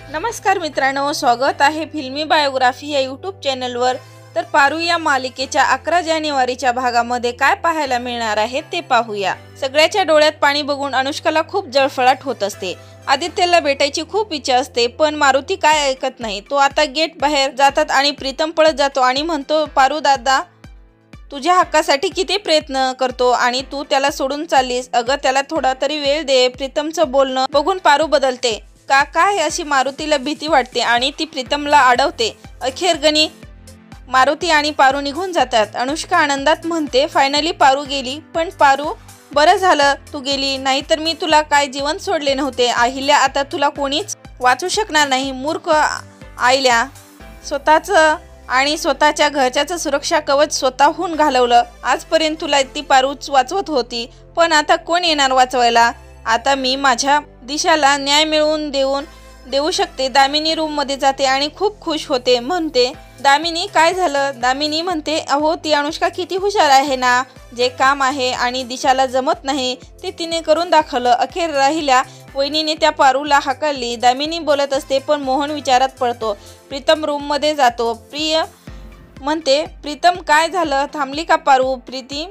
नमस्कार मित्रांनो, स्वागत आहे फिल्मी बायोग्राफी या यूट्यूब चॅनलवर। तर पारू या मालिकेच्या 11 जानेवारीच्या भागामध्ये काय पाहायला मिळणार आहे ते पाहूया। सगळ्याच्या डोळ्यात पाणी बघून अनुष्काला खूप जळफळाट होत असते। आदित्यला भेटायची खूप इच्छा असते, पण मारुती काय ऐकत नाही। तो आता गेट बाहेर जातात आणि प्रीतम पळत जातो आणि म्हणतो, पारू दादा तुझ्या हक्कासाठी किती प्रयत्न करतो आणि तू त्याला सोडून चाललीस। अगं त्याला थोडा तरी वेळ दे। प्रीतमचं बोलणं बघून पारू बदलते का काय अशी मारुतीला भीती वाटते आणि ती प्रीतमला अडवते। अखेर गणी मारुती आणि पारू निघून जातात। अनुष्का आनंदात म्हणते, फायनली पारू गेली। पण पारू बरं झालं तू गेली, नाहीतर मी तुला काय जीवन सोडले नव्हते। अहिल्या आता तुला कोणीच वाचू शकणार नाही। मूर्ख आईल्या, स्वतःचं आणि स्वतःच्या घरच्याचं सुरक्षा कवच स्वतःहून घालवलं। आजपर्यंत तुला ती पारूच वाचवत होती, पण आता कोण येणार वाचवायला। आता मी माझ्या दिशाला न्याय मिळवून देऊ शकते। दामिनी रूम मध्ये जाते आणि खूप खुश होते। म्हणते, दामिनी काय झालं। दामिनी म्हणते, अहो ती अनुष्का किती हुशार आहे ना। जे काम आहे आणि दिशाला जमत नाही ते तिने करून दाखवलं। अखेर राहिल्या वहिनीने त्या पारूला हाकलली। दामिनी बोलत असते, पण मोहन विचारात पडतो। प्रीतम रूम मध्ये जातो। प्रिय म्हणते, प्रीतम काय झालं, थांबली का पारू। प्रीती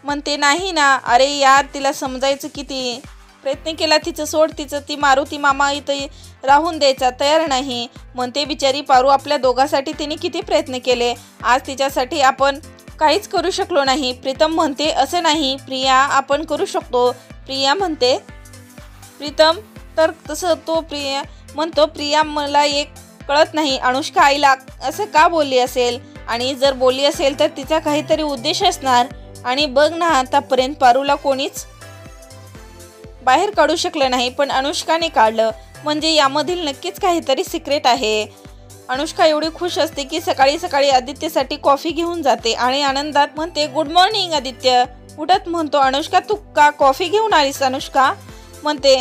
म्हणते, नाही ना। अरे यार तिला समजायचं किती प्रयत्न केला, तिचं सोड तिचं। ती मारुती मामा इथं राहून द्यायचा तयार नाही। म्हणते, बिचारी पारू आपल्या दोघांसाठी तिने किती प्रयत्न केले, आज तिच्यासाठी आपण काहीच करू शकलो नाही। प्रीतम म्हणते, असं नाही प्रिया, आपण करू शकतो। प्रिया म्हणते, प्रीतम तर तसं तो प्रिया म्हणतो, प्रिया मला एक कळत नाही, अनुष्का आईला असं का बोलली असेल, आणि जर बोलली असेल तर तिचा काहीतरी उद्देश असणार। आणि बघ ना आतापर्यंत पारूला कोणीच बाहेर काढू शकलं नाही, पण अनुष्काने काढलं, म्हणजे यामधील नक्कीच काहीतरी सिक्रेट आहे। अनुष्का एवढी खुश असते की सकाळी सकाळी आदित्यसाठी कॉफी घेऊन जाते आणि आनंदात म्हणते, गुड मॉर्निंग आदित्य। उठत म्हणतो, अनुष्का तू का कॉफी घेऊन आलीस। अनुष्का म्हणते,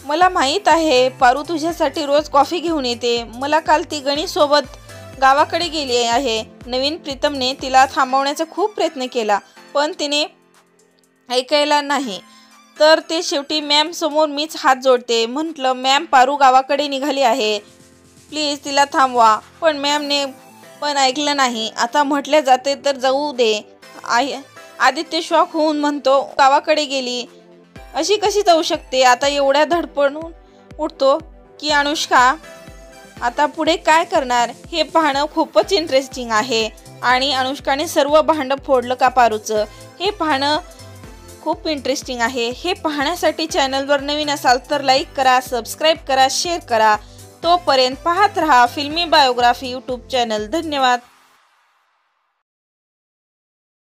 मला माहीत आहे पारू तुझ्यासाठी रोज कॉफी घेऊन येते। मला काल ती गणी सोबत गावाकडे गेली आहे। नवीन प्रीतमने तिला थांबवण्याचा खूप प्रयत्न केला, पण तिने ऐकायला नाही, तर ते शेवटी मॅम समोर मीच हात जोडते। म्हटलं, मॅम पारू गावाकडे निघाली आहे, प्लीज तिला थांबवा, पण मॅमने पण ऐकलं नाही। आता म्हटले जाते तर जाऊ दे। आदित्य शॉक होऊन म्हणतो, गावाकडे गेली अशी कशी जाऊ शकते। आता एवढ्या धडपडून उठतो की अनुष्का आता पुढे काय करणार हे पाहणं खूपच इंटरेस्टिंग आहे। आणि अनुष्काने सर्व भांडं फोडलं का पारूचं हे पाहणं खूप इंटरेस्टिंग आहे। हे पाहण्यासाठी चॅनलवर नवीन असाल तर लाईक करा, सबस्क्राईब करा, शेअर करा। तोपर्यंत पाहत रहा फिल्मी बायोग्राफी यूट्यूब चॅनल। धन्यवाद।